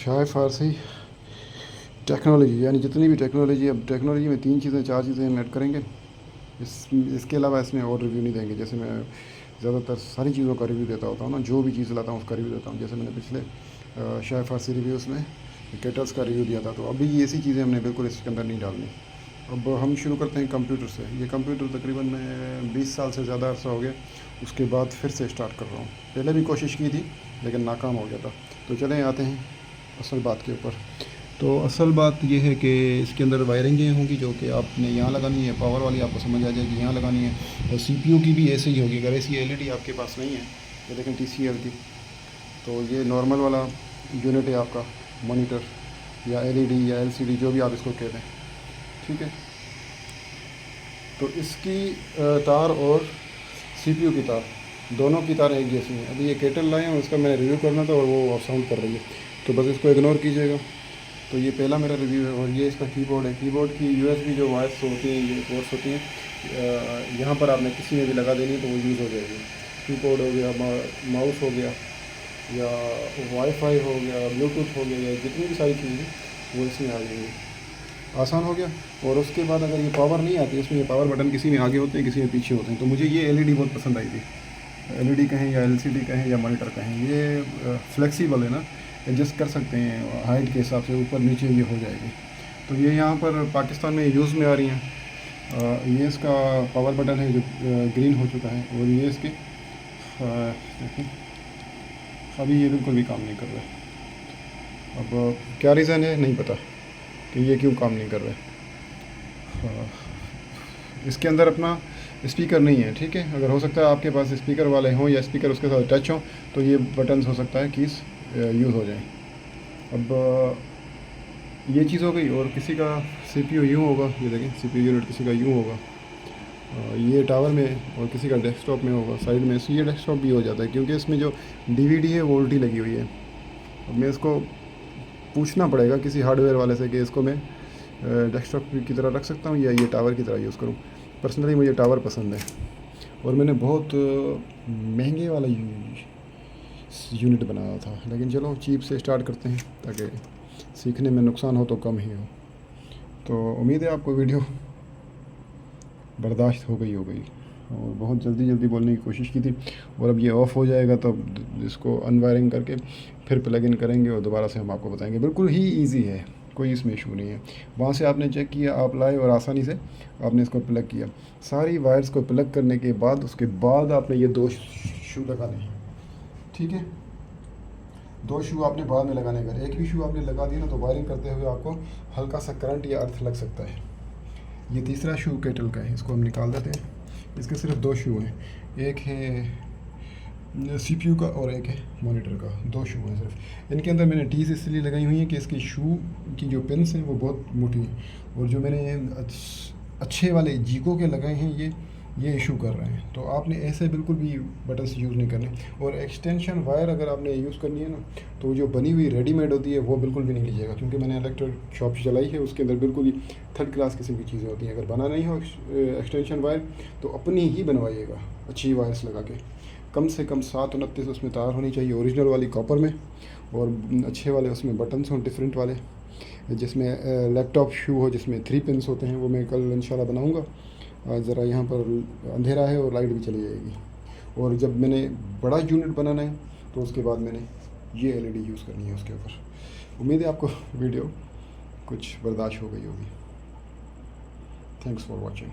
शाय फारसी technology, यानी जितनी भी टेक्नोलॉजी, अब टेक्नोलॉजी में 3 चीज़ें 4 चीज़ें हम ऐड करेंगे। इसके अलावा इसमें और रिव्यू नहीं देंगे। जैसे मैं ज़्यादातर सारी चीज़ों का रिव्यू देता होता हूँ ना, जो भी चीज़ लाता हूँ उसका रिव्यू देता हूँ। जैसे मैंने पिछले शाय फारसी रिव्यूज़ में केटल्स का रिव्यू दिया था, तो अभी ये ऐसी चीज़ें हमने बिल्कुल इसके अंदर नहीं डालनी। अब हम शुरू करते हैं कंप्यूटर से। ये कंप्यूटर तकरीबन मैं 20 साल से ज़्यादा अर्सा हो गया, उसके बाद फिर से स्टार्ट कर रहा हूँ। पहले भी कोशिश की थी लेकिन नाकाम हो गया था। तो चलें आते हैं असल बात के ऊपर। तो असल बात ये है कि इसके अंदर वायरिंगें होंगी जो कि आपने यहाँ लगानी है, पावर वाली आपको समझ आ जाएगी यहाँ लगानी है। और सीपीयू की भी ऐसे ही होगी। अगर ऐसी एलईडी आपके पास नहीं है, ये देखें टीसीएल की, तो ये नॉर्मल वाला यूनिट है आपका मॉनिटर या एलईडी या एलसीडी, जो भी आप इसको कहते हैं, ठीक है। तो इसकी तार और सीपीयू की तार, दोनों की तार एक जैसी हैं। अभी ये केटल लाए हैं, उसका मैंने रिव्यू करना था और वो साउंड कर रही है, तो बस इसको इग्नोर कीजिएगा। तो ये पहला मेरा रिव्यू है। और ये इसका कीबोर्ड है। कीबोर्ड की यूएसबी जो वायर्स होती हैं, ये पोर्ट्स होती हैं, यहाँ पर आपने किसी में भी लगा देनी है तो वो यूज़ हो जाएगी। कीबोर्ड हो गया, माउस हो गया, या वाईफाई हो गया, ब्लूटूथ हो गया, या जितनी भी सारी चीज़ें वो इसमें आ जाएंगी। आसान हो गया। और उसके बाद अगर ये पावर नहीं आती, इसमें ये पावर बटन किसी में आगे होते हैं, किसी में पीछे होते हैं। तो मुझे ये एलईडी बहुत पसंद आई थी। एलईडी कहें या एलसीडी कहें या मॉनिटर कहें, ये फ्लेक्सिबल है ना, एडजस्ट कर सकते हैं हाइट के हिसाब से, ऊपर नीचे ये हो जाएगी। तो ये यहाँ पर पाकिस्तान में यूज़ में आ रही हैं। ये इसका पावर बटन है जो ग्रीन हो चुका है। और ये इसके देखें, अभी ये बिल्कुल भी काम नहीं कर रहा। अब क्या रीज़न है नहीं पता कि ये क्यों काम नहीं कर रहा है। इसके अंदर अपना स्पीकर नहीं है, ठीक है। अगर हो सकता है आपके पास स्पीकर वाले हों या स्पीकर उसके साथ टच हो, तो ये बटन्स हो सकता है कीज़ यूज़ हो जाए। अब ये चीज़ हो गई। और किसी का सीपीयू यूँ होगा, ये देखें सीपीयू यूनिट किसी का यूँ होगा, ये टावर में, और किसी का डेस्कटॉप में होगा साइड में। ये डेस्कटॉप भी हो जाता है क्योंकि इसमें जो डीवीडी है वो उल्टी लगी हुई है। अब मैं इसको पूछना पड़ेगा किसी हार्डवेयर वाले से कि इसको मैं डेस्कटॉप की तरह रख सकता हूँ या ये टावर की तरह यूज़ करूँ। पर्सनली मुझे टावर पसंद है। और मैंने बहुत महंगे वाला यूनिट बनाया था, लेकिन चलो चीप से स्टार्ट करते हैं ताकि सीखने में नुकसान हो तो कम ही हो। तो उम्मीद है आपको वीडियो बर्दाश्त हो गई और बहुत जल्दी जल्दी बोलने की कोशिश की थी। और अब ये ऑफ़ हो जाएगा तब इसको अनवायरिंग करके फिर प्लग इन करेंगे और दोबारा से हम आपको बताएंगे। बिल्कुल ही इजी है, कोई इसमें इशू नहीं है। वहाँ से आपने चेक किया, आप लाए और आसानी से आपने इसको प्लग किया। सारी वायर्स को प्लग करने के बाद उसके बाद आपने ये 2 शू लगाने हैं, ठीक है। 2 शू आपने बाद में लगाने का। एक भी शू आपने लगा दिया ना तो वायरिंग करते हुए आपको हल्का सा करंट या अर्थ लग सकता है। ये तीसरा शू केटल का है, इसको हम निकाल देते हैं। इसके सिर्फ 2 शू हैं, एक है सीपीयू का और एक है मॉनिटर का। 2 शू हैं सिर्फ। इनके अंदर मैंने टीज इसलिए लगाई हुई है कि इसकी शू की जो पिन्स हैं वो बहुत मोटी हैं। और जो मैंने अच्छे वाले जीको के लगाए हैं ये इशू कर रहे हैं। तो आपने ऐसे बिल्कुल भी बटन्स यूज़ नहीं करने। और एक्सटेंशन वायर अगर आपने यूज़ करनी है ना, तो जो बनी हुई रेडीमेड होती है वो बिल्कुल भी नहीं लीजिएगा, क्योंकि मैंने इलेक्ट्रिक शॉप चलाई है, उसके अंदर बिल्कुल ही थर्ड क्लास किस्म की चीज़ें होती हैं। अगर बना नहीं हो एक्सटेंशन वायर तो अपनी ही बनवाइएगा अच्छी वायर्स लगा के। कम से कम 729 उसमें तार होनी चाहिए, ओरिजिनल वाली कॉपर में। और अच्छे वाले उसमें बटन्स हों डिफरेंट वाले, जिसमें लैपटॉप शू हो जिसमें 3 पिन्स होते हैं। वो मैं कल इंशाल्लाह बनाऊँगा। ज़रा यहाँ पर अंधेरा है और लाइट भी चली जाएगी। और जब मैंने बड़ा यूनिट बनाना है तो उसके बाद मैंने ये एलईडी यूज़ करनी है उसके ऊपर। उम्मीद है आपको वीडियो कुछ बर्दाश्त हो गई होगी। Thanks for watching.